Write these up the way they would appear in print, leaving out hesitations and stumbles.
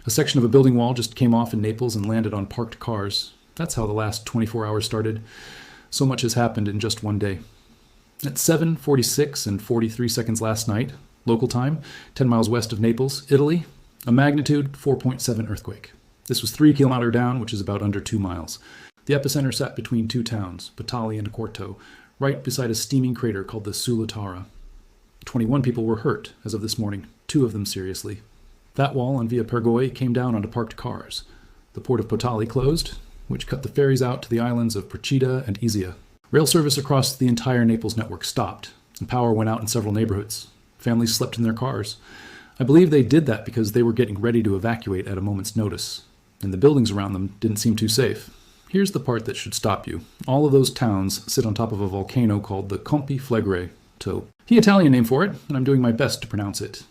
A section of a building wall just came off in Naples and landed on parked cars. That's how the last 24 hours started. So much has happened in just one day. At 7:46 and 43 seconds last night, local time, 10 miles west of Naples, Italy, a magnitude 4.7 earthquake. This was 3 kilometers down, which is about under 2 miles. The epicenter sat between two towns, Patali and Corto, right beside a steaming crater called the Sullutara. 21 people were hurt as of this morning, 2 of them seriously. That wall on Via Pergoi came down onto parked cars. The port of Patali closed, which cut the ferries out to the islands of Procida and Ischia. Rail service across the entire Naples network stopped, and power went out in several neighborhoods. Families slept in their cars. I believe they did that because they were getting ready to evacuate at a moment's notice, and the buildings around them didn't seem too safe. Here's the part that should stop you. All of those towns sit on top of a volcano called the Campi Flegrei, the Italian name for it, and I'm doing my best to pronounce it.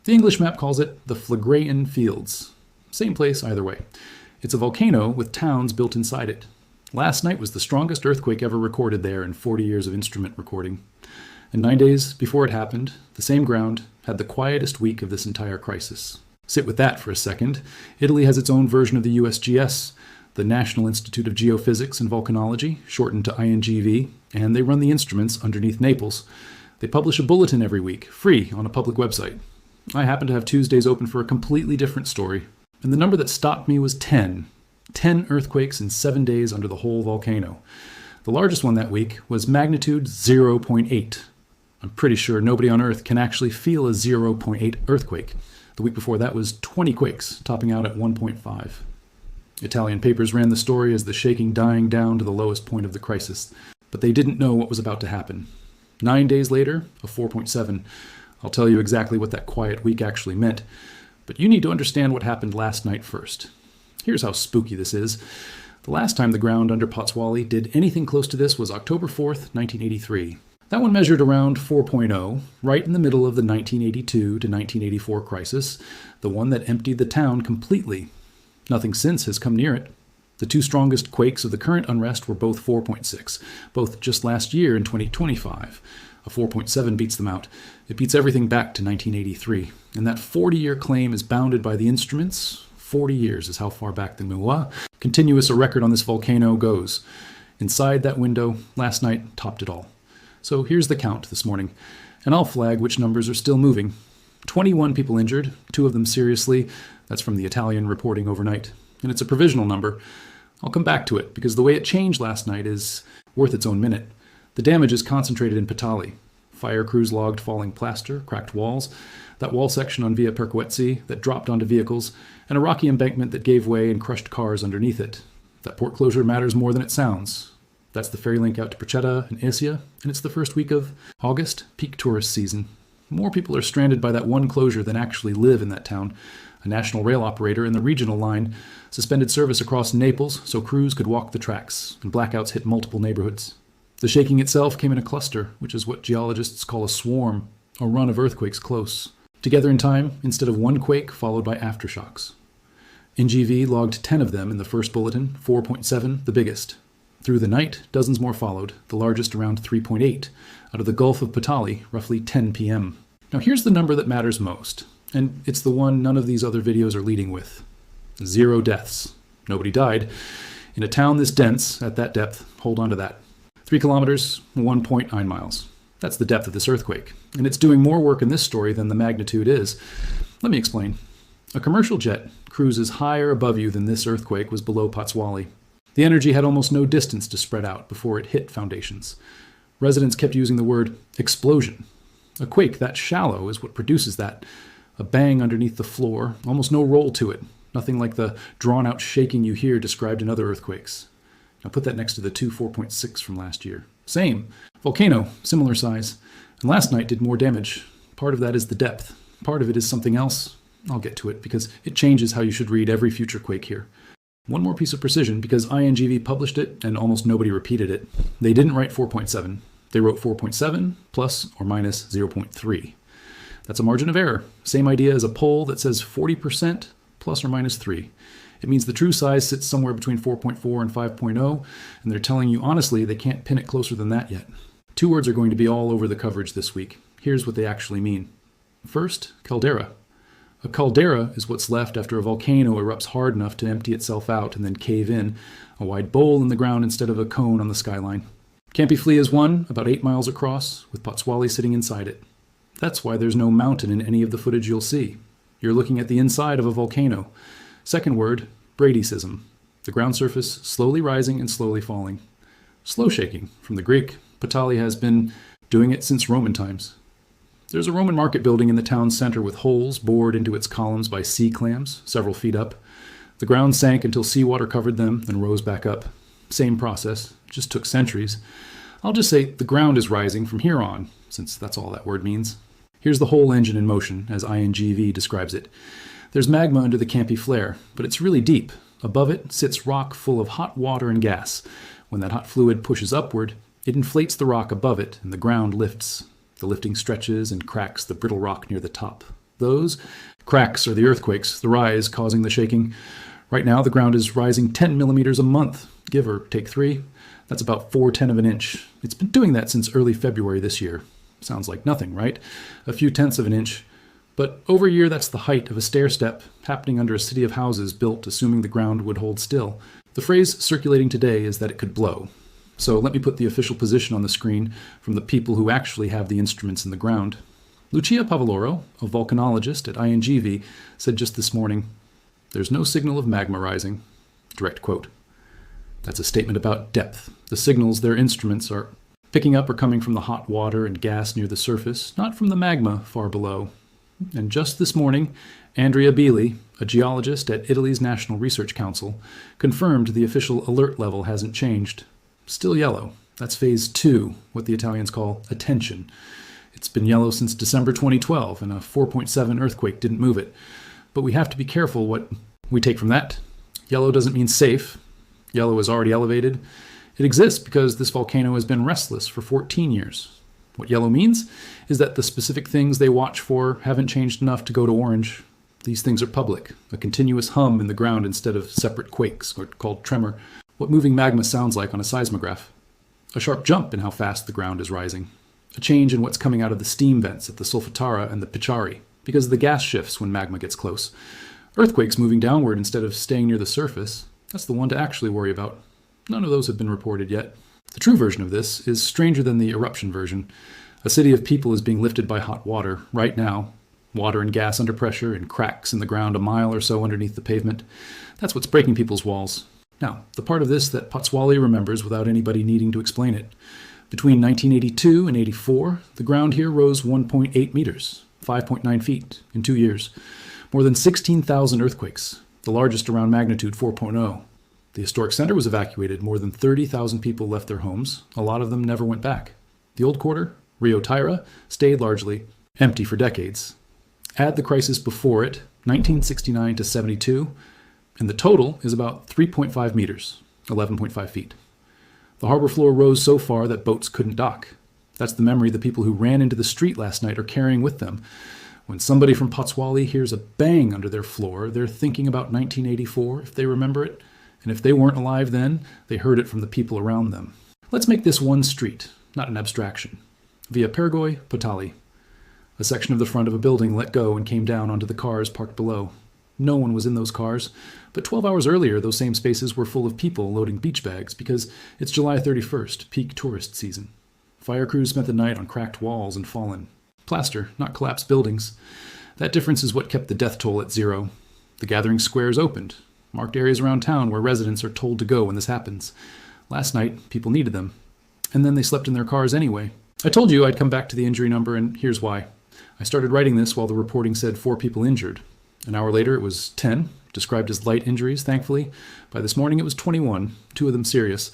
The English map calls it the Phlegreian Fields. Same place either way. It's a volcano with towns built inside it. Last night was the strongest earthquake ever recorded there in 40 years of instrument recording. And 9 days before it happened, the same ground had the quietest week of this entire crisis. Sit with that for a second. Italy has its own version of the USGS, the National Institute of Geophysics and Volcanology, shortened to INGV, and they run the instruments underneath Naples. They publish a bulletin every week, free, on a public website. I happen to have Tuesdays open for a completely different story, and the number that stopped me was 10. 10 earthquakes in 7 days under the whole volcano. The largest one that week was magnitude 0.8. I'm pretty sure nobody on Earth can actually feel a 0.8 earthquake. The week before that was 20 quakes, topping out at 1.5. Italian papers ran the story as the shaking dying down to the lowest point of the crisis, but they didn't know what was about to happen. 9 days later, a 4.7. I'll tell you exactly what that quiet week actually meant, but you need to understand what happened last night first. Here's how spooky this is. The last time the ground under Pozzuoli did anything close to this was October 4th, 1983. That one measured around 4.0, right in the middle of the 1982 to 1984 crisis, the one that emptied the town completely. Nothing since has come near it. The 2 strongest quakes of the current unrest were both 4.6, both just last year in 2025. A 4.7 beats them out. It beats everything back to 1983. And that 40-year claim is bounded by the instruments. 40 years is how far back the continuous a record on this volcano goes. Inside that window, last night topped it all. So here's the count this morning, and I'll flag which numbers are still moving. 21 people injured, 2 of them seriously. That's from the Italian reporting overnight. And it's a provisional number. I'll come back to it, because the way it changed last night is worth its own minute. The damage is concentrated in Patali. Fire crews logged falling plaster, cracked walls, that wall section on Via Perquezzi that dropped onto vehicles, and a rocky embankment that gave way and crushed cars underneath it. That port closure matters more than it sounds. That's the ferry link out to Procida and Ischia, and it's the first week of August, peak tourist season. More people are stranded by that one closure than actually live in that town. A national rail operator in the regional line suspended service across Naples so crews could walk the tracks, and blackouts hit multiple neighborhoods. The shaking itself came in a cluster, which is what geologists call a swarm, a run of earthquakes close, together in time instead of one quake followed by aftershocks. NGV logged 10 of them in the first bulletin, 4.7 the biggest. Through the night, dozens more followed, the largest around 3.8, out of the Gulf of Patali, roughly 10 p.m. Now here's the number that matters most, and it's the one none of these other videos are leading with. 0 deaths. Nobody died. In a town this dense, at that depth, hold on to that. 3 kilometers, 1.9 miles. That's the depth of this earthquake, and it's doing more work in this story than the magnitude is. Let me explain. A commercial jet cruises higher above you than this earthquake was below Pozzuoli. The energy had almost no distance to spread out before it hit foundations. Residents kept using the word explosion. A quake that shallow is what produces that. A bang underneath the floor, almost no roll to it. Nothing like the drawn-out shaking you hear described in other earthquakes. Now put that next to the 2 4.6 from last year. Same. Volcano, similar size. And last night did more damage. Part of that is the depth. Part of it is something else. I'll get to it because it changes how you should read every future quake here. One more piece of precision, because INGV published it and almost nobody repeated it. They didn't write 4.7. They wrote 4.7 plus or minus 0.3. That's a margin of error. Same idea as a poll that says 40% plus or minus 3. It means the true size sits somewhere between 4.4 and 5.0, and they're telling you honestly they can't pin it closer than that yet. 2 words are going to be all over the coverage this week. Here's what they actually mean. First, Caldera. A caldera is what's left after a volcano erupts hard enough to empty itself out and then cave in, a wide bowl in the ground instead of a cone on the skyline. Campi Flegrei is one, about 8 miles across, with Pozzuoli sitting inside it. That's why there's no mountain in any of the footage you'll see. You're looking at the inside of a volcano. Second word, bradyism. The ground surface slowly rising and slowly falling. Slow shaking, from the Greek. Patali has been doing it since Roman times. There's a Roman market building in the town center with holes bored into its columns by sea clams, several feet up. The ground sank until seawater covered them, then rose back up. Same process, just took centuries. I'll just say the ground is rising from here on, since that's all that word means. Here's the whole engine in motion, as INGV describes it. There's magma under the Campi Flegrei, but it's really deep. Above it sits rock full of hot water and gas. When that hot fluid pushes upward, it inflates the rock above it, and the ground lifts. The lifting stretches and cracks the brittle rock near the top. Those cracks are the earthquakes, the rise causing the shaking. Right now, the ground is rising 10 millimeters a month, give or take 3. That's about 4/10 of an inch. It's been doing that since early February this year. Sounds like nothing, right? A few tenths of an inch. But over a year, that's the height of a stair step happening under a city of houses built assuming the ground would hold still. The phrase circulating today is that it could blow. So let me put the official position on the screen from the people who actually have the instruments in the ground. Lucia Pavoloro, a volcanologist at INGV, said just this morning, "There's no signal of magma rising." Direct quote. That's a statement about depth. The signals their instruments are picking up are coming from the hot water and gas near the surface, not from the magma far below. And just this morning, Andrea Beeley, a geologist at Italy's National Research Council, confirmed the official alert level hasn't changed. Still yellow. That's phase 2, what the Italians call attention. It's been yellow since December 2012, and a 4.7 earthquake didn't move it. But we have to be careful what we take from that. Yellow doesn't mean safe. Yellow is already elevated. It exists because this volcano has been restless for 14 years. What yellow means is that the specific things they watch for haven't changed enough to go to orange. These things are public, a continuous hum in the ground instead of separate quakes, or called tremor. What moving magma sounds like on a seismograph. A sharp jump in how fast the ground is rising. A change in what's coming out of the steam vents at the Solfatara and the Picciari, because the gas shifts when magma gets close. Earthquakes moving downward instead of staying near the surface, that's the one to actually worry about. None of those have been reported yet. The true version of this is stranger than the eruption version. A city of people is being lifted by hot water, right now. Water and gas under pressure and cracks in the ground a mile or so underneath the pavement. That's what's breaking people's walls. Now, the part of this that Pozzuoli remembers without anybody needing to explain it. Between 1982 and 84, the ground here rose 1.8 meters, 5.9 feet, in 2 years. More than 16,000 earthquakes, the largest around magnitude 4.0. The historic center was evacuated. More than 30,000 people left their homes. A lot of them never went back. The old quarter, Rio Tyra, stayed largely empty for decades. Add the crisis before it, 1969 to 72, and the total is about 3.5 meters, 11.5 feet. The harbor floor rose so far that boats couldn't dock. That's the memory the people who ran into the street last night are carrying with them. When somebody from Pozzuoli hears a bang under their floor, they're thinking about 1984, if they remember it. And if they weren't alive then, they heard it from the people around them. Let's make this one street, not an abstraction. Via Pergoi, Patali. A section of the front of a building let go and came down onto the cars parked below. No one was in those cars, but 12 hours earlier, those same spaces were full of people loading beach bags because it's July 31st, peak tourist season. Fire crews spent the night on cracked walls and fallen. Plaster, not collapsed buildings. That difference is what kept the death toll at 0. The gathering squares opened, marked areas around town where residents are told to go when this happens. Last night, people needed them. And then they slept in their cars anyway. I told you I'd come back to the injury number, and here's why. I started writing this while the reporting said 4 people injured. An hour later, it was 10, described as light injuries, thankfully. By this morning, it was 21, 2 of them serious.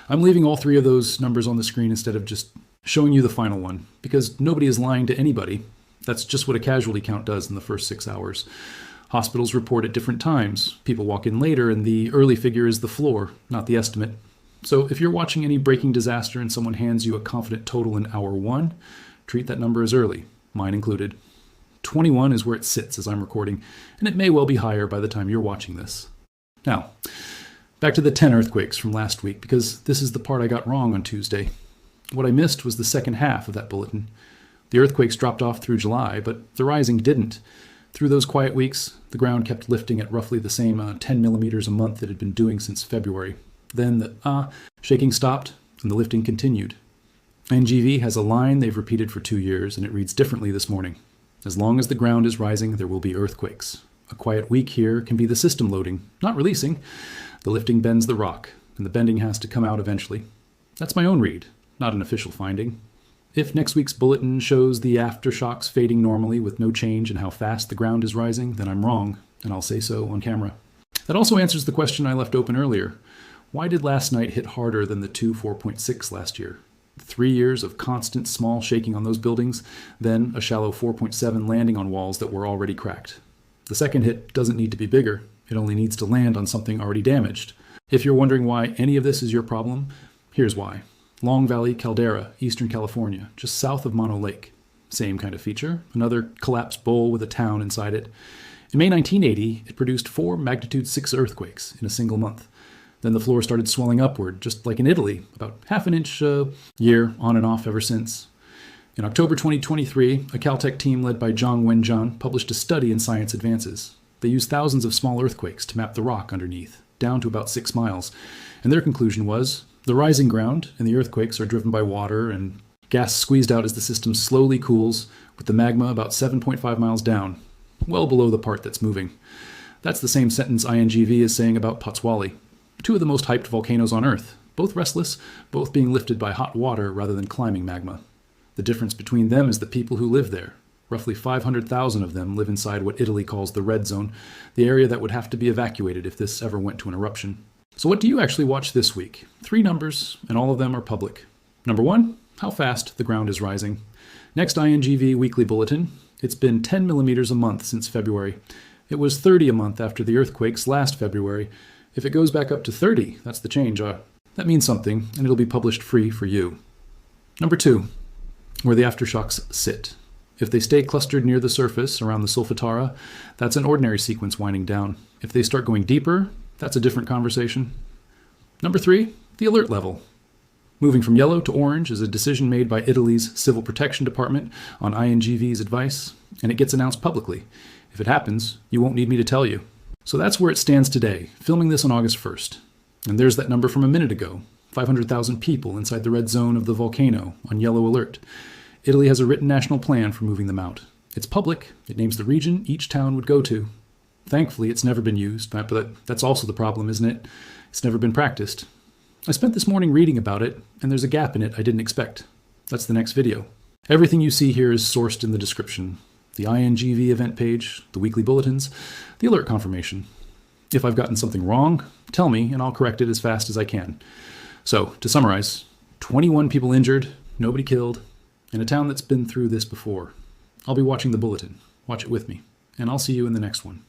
I'm leaving all 3 of those numbers on the screen instead of just showing you the final one, because nobody is lying to anybody. That's just what a casualty count does in the first 6 hours. Hospitals report at different times. People walk in later, and the early figure is the floor, not the estimate. So if you're watching any breaking disaster and someone hands you a confident total in hour 1, treat that number as early, mine included. 21 is where it sits as I'm recording, and it may well be higher by the time you're watching this. Now, back to the 10 earthquakes from last week, because this is the part I got wrong on Tuesday. What I missed was the second half of that bulletin. The earthquakes dropped off through July, but the rising didn't. Through those quiet weeks, the ground kept lifting at roughly the same 10 millimeters a month it had been doing since February. Then the shaking stopped and the lifting continued. NGV has a line they've repeated for 2 years, and it reads differently this morning. As long as the ground is rising, there will be earthquakes. A quiet week here can be the system loading, not releasing. The lifting bends the rock, and the bending has to come out eventually. That's my own read, not an official finding. If next week's bulletin shows the aftershocks fading normally with no change in how fast the ground is rising, then I'm wrong, and I'll say so on camera. That also answers the question I left open earlier. Why did last night hit harder than the 4.6 last year? 3 years of constant small shaking on those buildings, then a shallow 4.7 landing on walls that were already cracked. The second hit doesn't need to be bigger. It only needs to land on something already damaged. If you're wondering why any of this is your problem, here's why. Long Valley Caldera, Eastern California, just south of Mono Lake. Same kind of feature, another collapsed bowl with a town inside it. In May 1980, it produced 4 magnitude 6 earthquakes in a single month. Then the floor started swelling upward, just like in Italy, about half an inch a year, on and off ever since. In October 2023, a Caltech team led by Zhang Wenjian published a study in Science Advances. They used thousands of small earthquakes to map the rock underneath, down to about 6 miles. And their conclusion was, the rising ground and the earthquakes are driven by water and gas squeezed out as the system slowly cools, with the magma about 7.5 miles down, well below the part that's moving. That's the same sentence INGV is saying about Potswali. 2 of the most hyped volcanoes on Earth, both restless, both being lifted by hot water rather than climbing magma. The difference between them is the people who live there. Roughly 500,000 of them live inside what Italy calls the red zone, the area that would have to be evacuated if this ever went to an eruption. So what do you actually watch this week? 3 numbers, and all of them are public. Number 1, how fast the ground is rising. Next INGV weekly bulletin. It's been 10 millimeters a month since February. It was 30 a month after the earthquakes last February. If it goes back up to 30, that's the change. That means something, and it'll be published free for you. Number 2, where the aftershocks sit. If they stay clustered near the surface around the Solfatara, that's an ordinary sequence winding down. If they start going deeper, that's a different conversation. Number 3, the alert level. Moving from yellow to orange is a decision made by Italy's Civil Protection Department on INGV's advice, and it gets announced publicly. If it happens, you won't need me to tell you. So that's where it stands today, filming this on August 1st. And there's that number from a minute ago, 500,000 people inside the red zone of the volcano on yellow alert. Italy has a written national plan for moving them out. It's public. It names the region each town would go to. Thankfully, it's never been used, but that's also the problem, isn't it? It's never been practiced. I spent this morning reading about it, and there's a gap in it I didn't expect. That's the next video. Everything you see here is sourced in the description. The INGV event page, the weekly bulletins, the alert confirmation. If I've gotten something wrong, tell me, and I'll correct it as fast as I can. So, to summarize, 21 people injured, nobody killed, in a town that's been through this before. I'll be watching the bulletin. Watch it with me, and I'll see you in the next one.